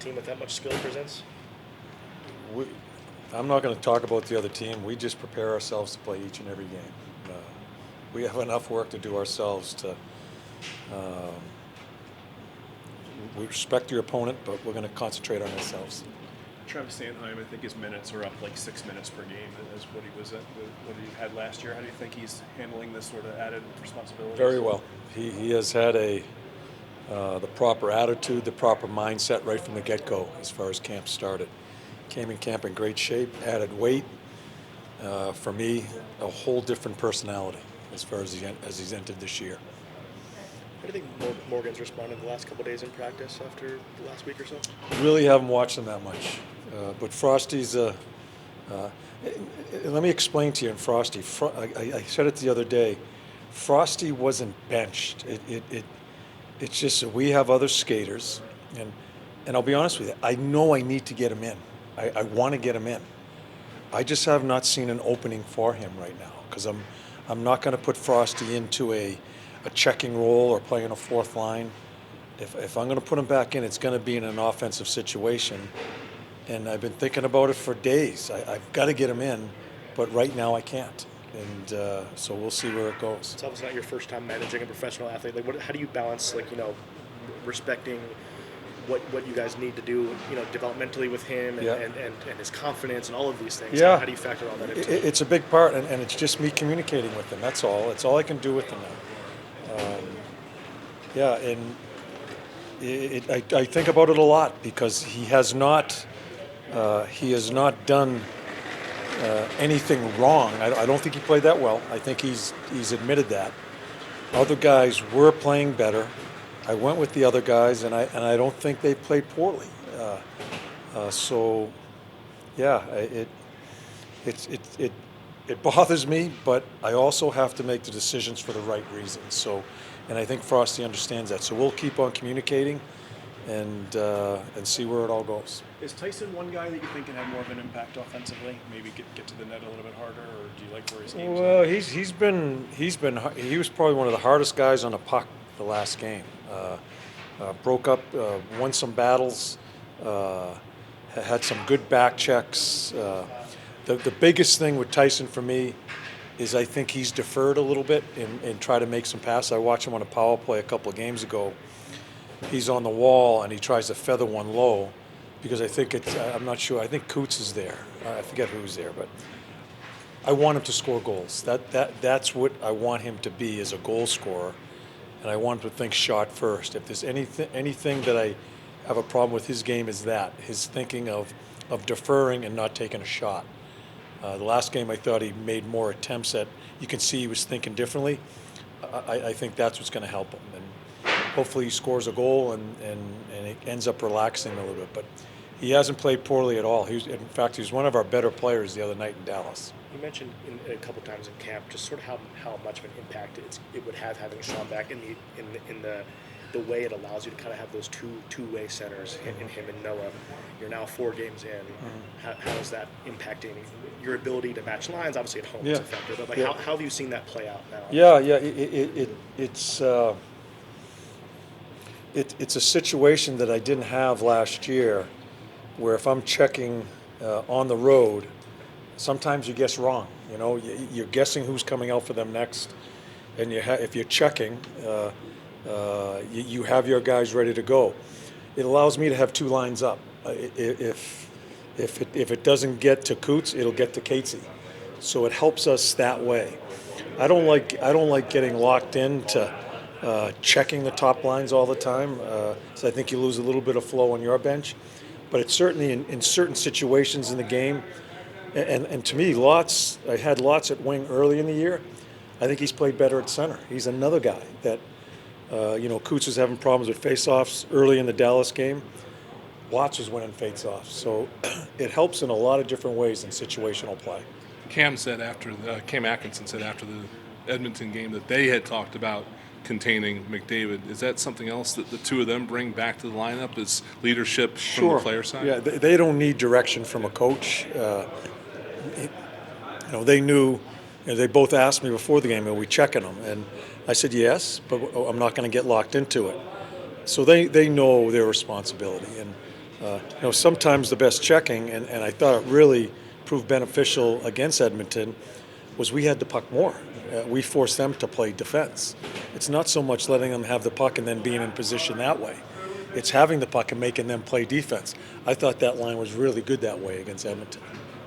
team with that much skill presents? We, I'm not going to talk about the other team. We just prepare ourselves to play each and every game. We have enough work to do ourselves to. We respect your opponent, but we're going to concentrate on ourselves. Travis Sanheim, I think his minutes are up like 6 minutes per game as what he was at, what he had last year. How do you think he's handling this sort of added responsibility? Very well. He has had the proper attitude, the proper mindset right from the get-go as far as camp started. Came in camp in great shape, added weight. For me, a whole different personality as far as he's entered this year. How do you think Morgan's responded the last couple of days in practice after the last week or so? Really haven't watched him that much. But Frosty's, let me explain to you in Frosty. I said it the other day. Frosty wasn't benched. It's just that we have other skaters, and I'll be honest with you, I know I need to get him in. I want to get him in. I just have not seen an opening for him right now because I'm not going to put Frosty into a checking role or playing a fourth line. If I'm going to put him back in, it's going to be in an offensive situation. And I've been thinking about it for days. I've got to get him in, but right now I can't. And so we'll see where it goes. It's obviously not your first time managing a professional athlete. Like, how do you balance, respecting what you guys need to do, developmentally with him and his confidence and all of these things? Yeah. How do you factor all that into it? It's a big part, and it's just me communicating with him. That's all. It's all I can do with him now. And I think about it a lot because he has not done anything wrong. I don't think he played that well. I think he's admitted that. Other guys were playing better. I went with the other guys, and I don't think they played poorly. It bothers me, but I also have to make the decisions for the right reasons. So, and I think Frosty understands that. So we'll keep on communicating and see where it all goes. Is Tyson one guy that you think can have more of an impact offensively? Maybe get to the net a little bit harder, or do you like where his game's Well, he was probably one of the hardest guys on the puck the last game. Broke up, won some battles, had some good back checks. The biggest thing with Tyson for me is I think he's deferred a little bit and try to make some passes. I watched him on a power play a couple of games ago. He's on the wall and he tries to feather one low because I think I'm not sure. I think Coots is there. I forget who's there, but I want him to score goals. That's what I want him to be, as a goal scorer, and I want him to think shot first. If there's anything that I have a problem with his game, is that his thinking of deferring and not taking a shot. The last game, I thought he made more attempts at. You can see he was thinking differently. I think that's what's going to help him, and hopefully he scores a goal and it ends up relaxing a little bit. But he hasn't played poorly at all. In fact, he was one of our better players the other night in Dallas. You mentioned a couple times in camp just sort of how much of an impact it would have having Sean back in the way it allows you to kind of have those two-way centers in him and Noah. You're now 4 games in. How is that impacting your ability to match lines? Obviously at home it's effective, but how have you seen that play out now? It's a situation that I didn't have last year, where if I'm checking on the road, sometimes you guess wrong. You're guessing who's coming out for them next, and if you're checking, you have your guys ready to go. It allows me to have 2 lines up. If it doesn't get to Coots, it'll get to Catesy. So it helps us that way. I don't like getting locked into checking the top lines all the time. So I think you lose a little bit of flow on your bench. But it's certainly in certain situations in the game. And to me, I had Lots at wing early in the year. I think he's played better at center. He's another guy that, Coots was having problems with face-offs early in the Dallas game. Lots was winning face-offs. So it helps in a lot of different ways in situational play. Cam Atkinson said after the Edmonton game that they had talked about containing McDavid. Is that something else that the two of them bring back to the lineup as leadership from the player side? Yeah, they don't need direction from a coach. They knew. They both asked me before the game, "Are we checking them?" And I said yes, but I'm not going to get locked into it. So they know their responsibility, and Sometimes the best checking, and I thought it really proved beneficial against Edmonton, was we had the puck more. We forced them to play defense. It's not so much letting them have the puck and then being in position that way. It's having the puck and making them play defense. I thought that line was really good that way against Edmonton.